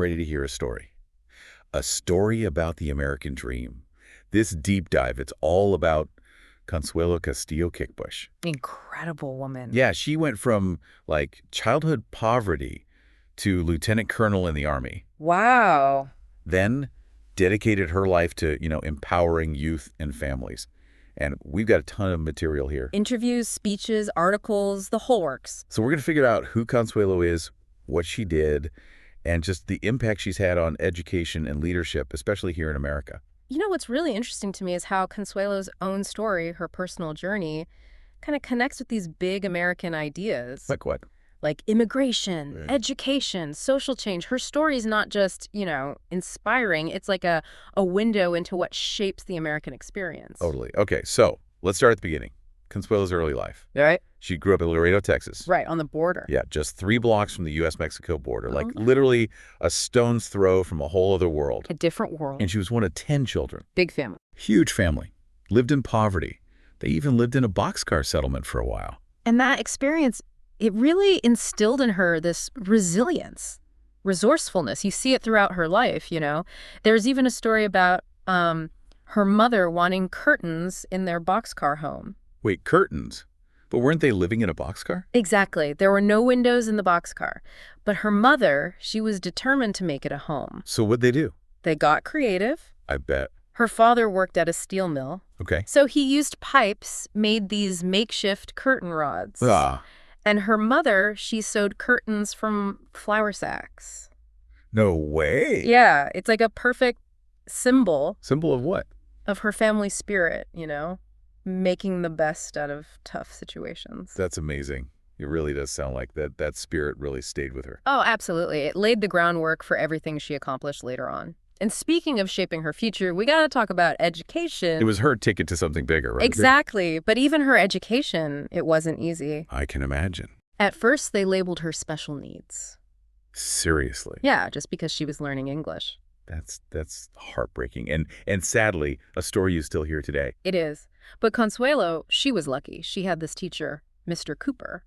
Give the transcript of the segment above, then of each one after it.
ready to hear a story. A story about the American dream. This deep dive, it's all about Consuelo Castillo Kickbusch. Incredible woman. Yeah, she went from, like, childhood poverty to lieutenant colonel in the Army. Wow. Then dedicated her life to, empowering youth and families. And we've got a ton of material here. Interviews, speeches, articles, the whole works. So we're going to figure out who Consuelo is, what she did, and just the impact she's had on education and leadership, especially here in America. You know, what's really interesting to me is how Consuelo's own story, her personal journey, kind of connects with these big American ideas. Like what? Like immigration, education, social change. Her story is not just, inspiring. It's like a window into what shapes the American experience. Totally. Okay, so let's start at the beginning. Consuelo's early life. Right. She grew up in Laredo, Texas. Right, on the border. Yeah, just 3 blocks from the U.S.-Mexico border, like literally a stone's throw from a whole other world. A different world. And she was one of 10 children. Big family. Huge family. Lived in poverty. They even lived in a boxcar settlement for a while. And that experience, it really instilled in her this resilience, resourcefulness. You see it throughout her life, There's even a story about her mother wanting curtains in their boxcar home. Wait, curtains? But weren't they living in a boxcar? Exactly. There were no windows in the boxcar. But her mother, she was determined to make it a home. So what'd they do? They got creative. I bet. Her father worked at a steel mill. Okay. So he used pipes, made these makeshift curtain rods. Ah. And her mother, she sewed curtains from flour sacks. No way. Yeah, it's like a perfect symbol. Symbol of what? Of her family spirit, making the best out of tough situations. That's amazing. It really does sound like that spirit really stayed with her. Oh, absolutely. It laid the groundwork for everything she accomplished later on. And speaking of shaping her future, we got to talk about education. It was her ticket to something bigger, right? Exactly. But even her education, it wasn't easy. I can imagine. At first, they labeled her special needs. Seriously? Yeah, just because she was learning English. That's heartbreaking. And sadly, a story you still hear today. It is. But Consuelo, she was lucky. She had this teacher, Mr. Cooper.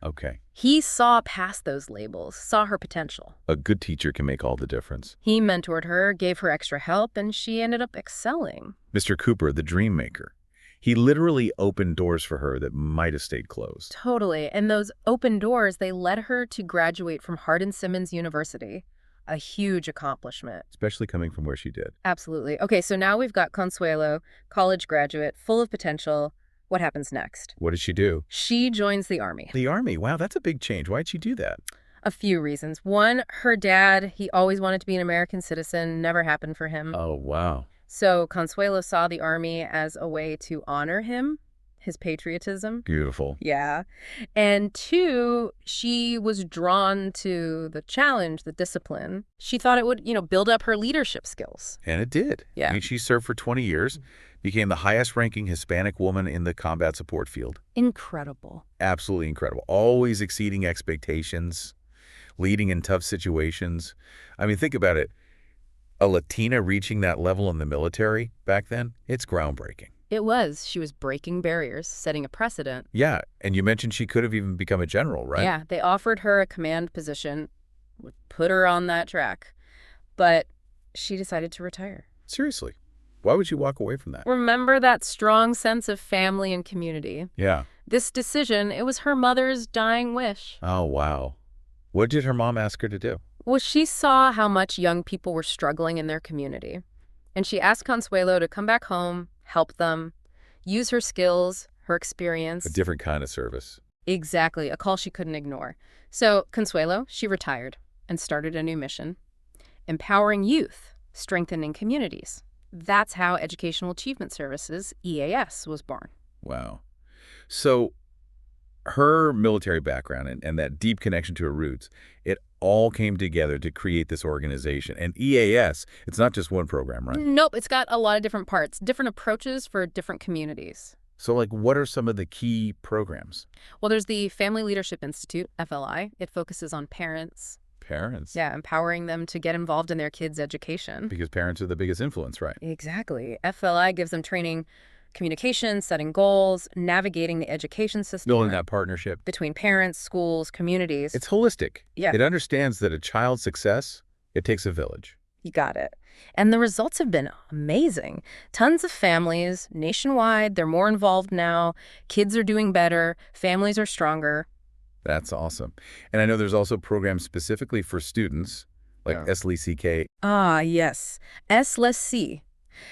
Okay. He saw past those labels, saw her potential. A good teacher can make all the difference. He mentored her, gave her extra help, and she ended up excelling. Mr. Cooper, the dream maker. He literally opened doors for her that might have stayed closed. Totally. And those open doors, they led her to graduate from Hardin-Simmons University. A huge accomplishment. Especially coming from where she did. Absolutely. Okay, so now we've got Consuelo, college graduate, full of potential. What happens next? What did she do? She joins the Army. The Army? Wow, that's a big change. Why'd she do that? A few reasons. One, her dad, he always wanted to be an American citizen. Never happened for him. Oh, wow. So Consuelo saw the Army as a way to honor him, his patriotism. Beautiful. Yeah. And 2, she was drawn to the challenge, the discipline. She thought it would, build up her leadership skills. And it did. Yeah. I mean, she served for 20 years, became the highest-ranking Hispanic woman in the combat support field. Incredible. Absolutely incredible. Always exceeding expectations, leading in tough situations. I mean, think about it. A Latina reaching that level in the military back then, it's groundbreaking. It was. She was breaking barriers, setting a precedent. Yeah, and you mentioned she could have even become a general, right? Yeah, they offered her a command position, would put her on that track. But she decided to retire. Seriously. Why would you walk away from that? Remember that strong sense of family and community. Yeah. This decision, it was her mother's dying wish. Oh, wow. What did her mom ask her to do? Well, she saw how much young people were struggling in their community. And she asked Consuelo to come back home, help them, use her skills, her experience. A different kind of service. Exactly, a call she couldn't ignore. So Consuelo, she retired and started a new mission, empowering youth, strengthening communities. That's how Educational Achievement Services, EAS, was born. Wow. So her military background and that deep connection to her roots, it all came together to create this organization. And EAS, it's not just one program, right? Nope, it's got a lot of different parts, different approaches for different communities. So, like, what are some of the key programs? Well, there's the Family Leadership Institute, FLI. It focuses on parents. Parents? Yeah, empowering them to get involved in their kids' education. Because parents are the biggest influence, right? Exactly. FLI gives them training, communication, setting goals, navigating the education system. Building that partnership. Between parents, schools, communities. It's holistic. Yeah. It understands that a child's success It takes a village. You got it. And the results have been amazing. Tons of families, nationwide, they're more involved now. Kids are doing better. Families are stronger. That's awesome. And I know there's also programs specifically for students, like Yeah. SLECK. Ah, yes. SLEC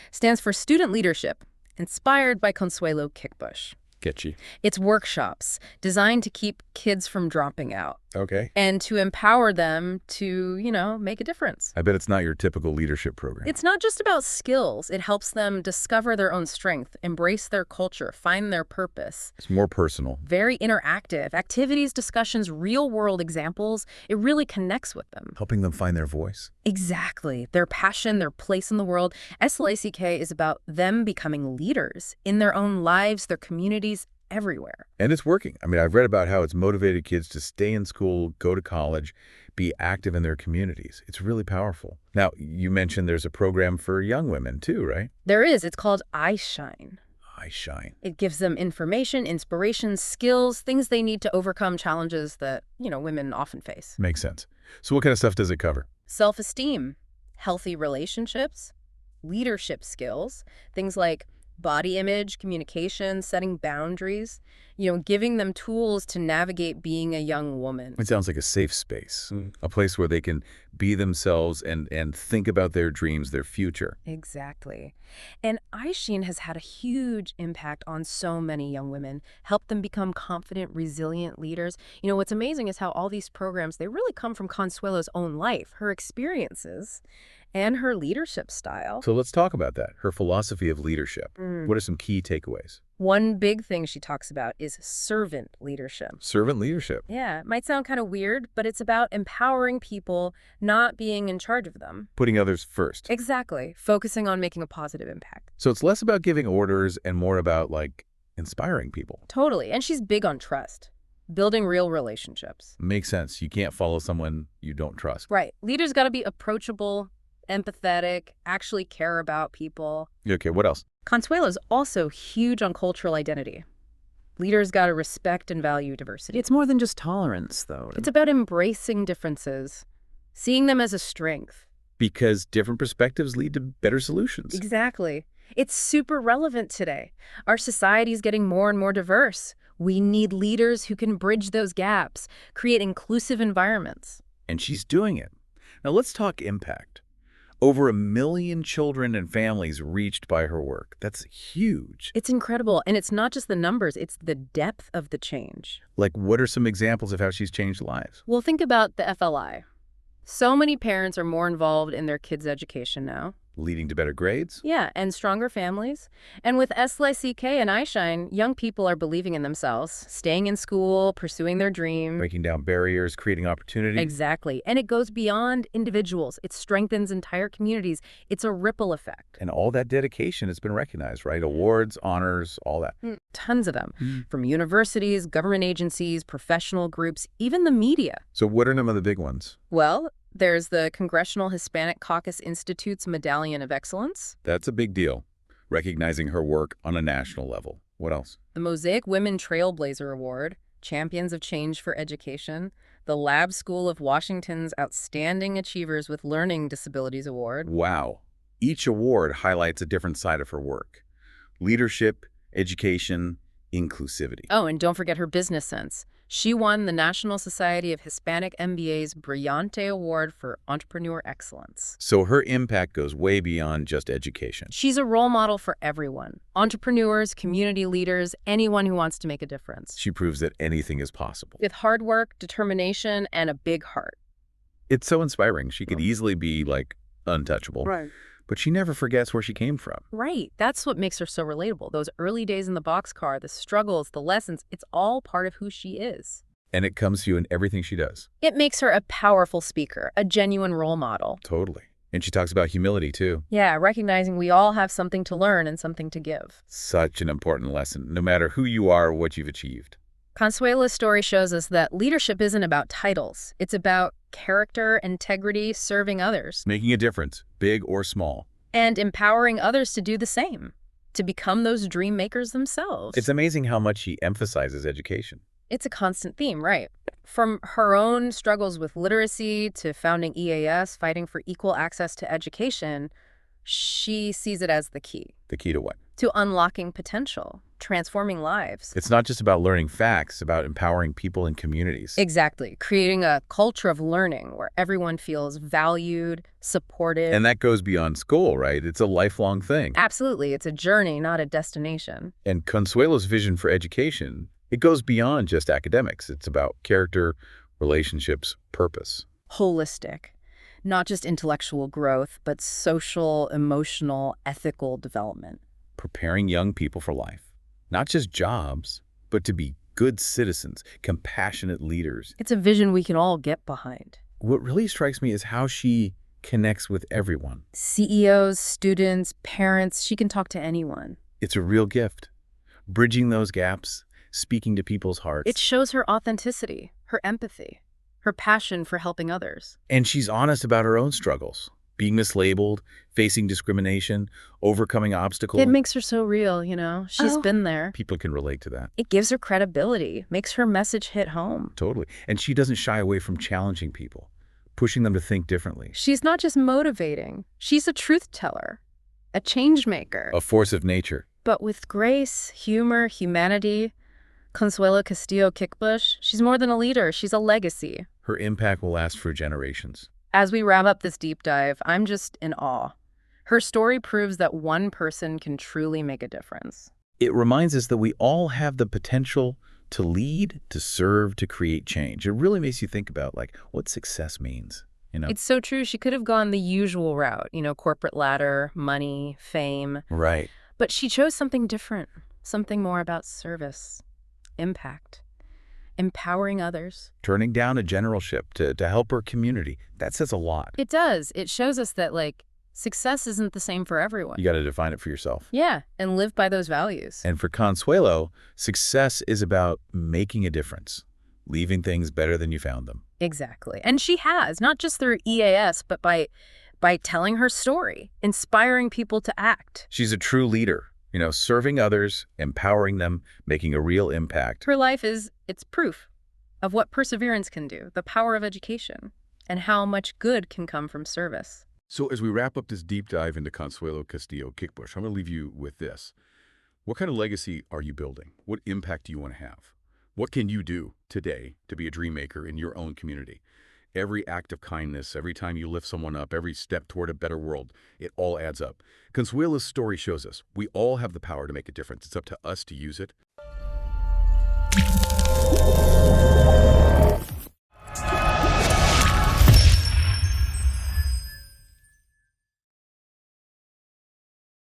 stands for Student Leadership, inspired by Consuelo Kickbusch. Get you. It's workshops designed to keep kids from dropping out Okay. and to empower them to, make a difference. I bet it's not your typical leadership program. It's not just about skills. It helps them discover their own strength, embrace their culture, find their purpose. It's more personal. Very interactive. Activities, discussions, real-world examples. It really connects with them. Helping them find their voice. Exactly. Their passion, their place in the world. SLACK is about them becoming leaders in their own lives, their communities, everywhere. And it's working. I mean, I've read about how it's motivated kids to stay in school, go to college, be active in their communities. It's really powerful. Now, you mentioned there's a program for young women too, right? There is. It's called I Shine. I Shine. It gives them information, inspiration, skills, things they need to overcome challenges that, women often face. Makes sense. So what kind of stuff does it cover? Self-esteem, healthy relationships, leadership skills, things like body image, communication, setting boundaries, giving them tools to navigate being a young woman. It sounds like a safe space, a place where they can be themselves and think about their dreams, their future. Exactly. And iSheen has had a huge impact on so many young women, helped them become confident, resilient leaders. What's amazing is how all these programs, they really come from Consuelo's own life, her experiences, and her leadership style. So let's talk about that, her philosophy of leadership. What are some key takeaways? One big thing she talks about is servant leadership. Servant leadership. Yeah, it might sound kind of weird, but it's about empowering people, not being in charge of them. Putting others first. Exactly. Focusing on making a positive impact. So it's less about giving orders and more about, inspiring people. Totally. And she's big on trust. Building real relationships. Makes sense. You can't follow someone you don't trust. Right. Leaders got to be approachable, empathetic, actually care about people. Okay, what else? Consuelo's also huge on cultural identity. Leaders got to respect and value diversity. It's more than just tolerance, though. It's about embracing differences, seeing them as a strength. Because different perspectives lead to better solutions. Exactly. It's super relevant today. Our society is getting more and more diverse. We need leaders who can bridge those gaps, create inclusive environments. And she's doing it. Now let's talk impact. Over 1 million children and families reached by her work. That's huge. It's incredible. And it's not just the numbers, it's the depth of the change. What are some examples of how she's changed lives? Well, think about the FLI. So many parents are more involved in their kids' education now. Leading to better grades? Yeah, and stronger families. And with SLACK and iShine, young people are believing in themselves, staying in school, pursuing their dream. Breaking down barriers, creating opportunity. Exactly. And it goes beyond individuals. It strengthens entire communities. It's a ripple effect. And all that dedication has been recognized, right? Awards, honors, all that. Tons of them. From universities, government agencies, professional groups, even the media. So what are some of the big ones? Well, there's the Congressional Hispanic Caucus Institute's Medallion of Excellence. That's a big deal. Recognizing her work on a national level. What else? The Mosaic Women Trailblazer Award, Champions of Change for Education. The Lab School of Washington's Outstanding Achievers with Learning Disabilities Award. Wow. Each award highlights a different side of her work. Leadership, education, inclusivity. Oh, and don't forget her business sense. She won the National Society of Hispanic MBA's Brillante Award for Entrepreneur Excellence. So her impact goes way beyond just education. She's a role model for everyone. Entrepreneurs, community leaders, anyone who wants to make a difference. She proves that anything is possible. With hard work, determination, and a big heart. It's so inspiring. She could easily be, untouchable. Right. But she never forgets where she came from. Right. That's what makes her so relatable. Those early days in the boxcar, the struggles, the lessons, it's all part of who she is. And it comes to you in everything she does. It makes her a powerful speaker, a genuine role model. Totally. And she talks about humility, too. Yeah, recognizing we all have something to learn and something to give. Such an important lesson, no matter who you are or what you've achieved. Consuelo's story shows us that leadership isn't about titles. It's about character, integrity, serving others. Making a difference, big or small. And empowering others to do the same, to become those dream makers themselves. It's amazing how much she emphasizes education. It's a constant theme, right? From her own struggles with literacy to founding EAS, fighting for equal access to education, she sees it as the key The key to what? to unlocking potential, transforming lives. It's not just about learning facts, it's about empowering people and communities. Exactly. Creating a culture of learning where everyone feels valued, supported. And that goes beyond school, right? It's a lifelong thing. Absolutely. It's a journey, not a destination. And Consuelo's vision for education, it goes beyond just academics. It's about character, relationships, purpose. Holistic. Not just intellectual growth, but social, emotional, ethical development. Preparing young people for life. Not just jobs, but to be good citizens, compassionate leaders. It's a vision we can all get behind. What really strikes me is how she connects with everyone. CEOs, students, parents, she can talk to anyone. It's a real gift. Bridging those gaps, speaking to people's hearts. It shows her authenticity, her empathy, her passion for helping others. And she's honest about her own struggles. Being mislabeled, facing discrimination, overcoming obstacles. It makes her so real, you know? She's been there. People can relate to that. It gives her credibility, makes her message hit home. Totally. And she doesn't shy away from challenging people, pushing them to think differently. She's not just motivating. She's a truth teller, a change maker. A force of nature. But with grace, humor, humanity, Consuelo Castillo Kickbusch, she's more than a leader. She's a legacy. Her impact will last for generations. As we wrap up this deep dive, I'm just in awe. Her story proves that one person can truly make a difference. It reminds us that we all have the potential to lead, to serve, to create change. It really makes you think about like what success means. It's so true. She could have gone the usual route, corporate ladder, money, fame. Right. But she chose something different, something more about service, impact, empowering others. Turning down a generalship to help her community. That says a lot. It does. It shows us that, success isn't the same for everyone. You got to define it for yourself. Yeah, and live by those values. And for Consuelo, success is about making a difference, leaving things better than you found them. Exactly. And she has, not just through EAS, but by telling her story, inspiring people to act. She's a true leader, serving others, empowering them, making a real impact. Her life it's proof of what perseverance can do, the power of education, and how much good can come from service. So as we wrap up this deep dive into Consuelo Castillo Kickbusch, I'm going to leave you with this. What kind of legacy are you building? What impact do you want to have? What can you do today to be a dream maker in your own community? Every act of kindness, every time you lift someone up, every step toward a better world, it all adds up. Consuelo's story shows us we all have the power to make a difference. It's up to us to use it,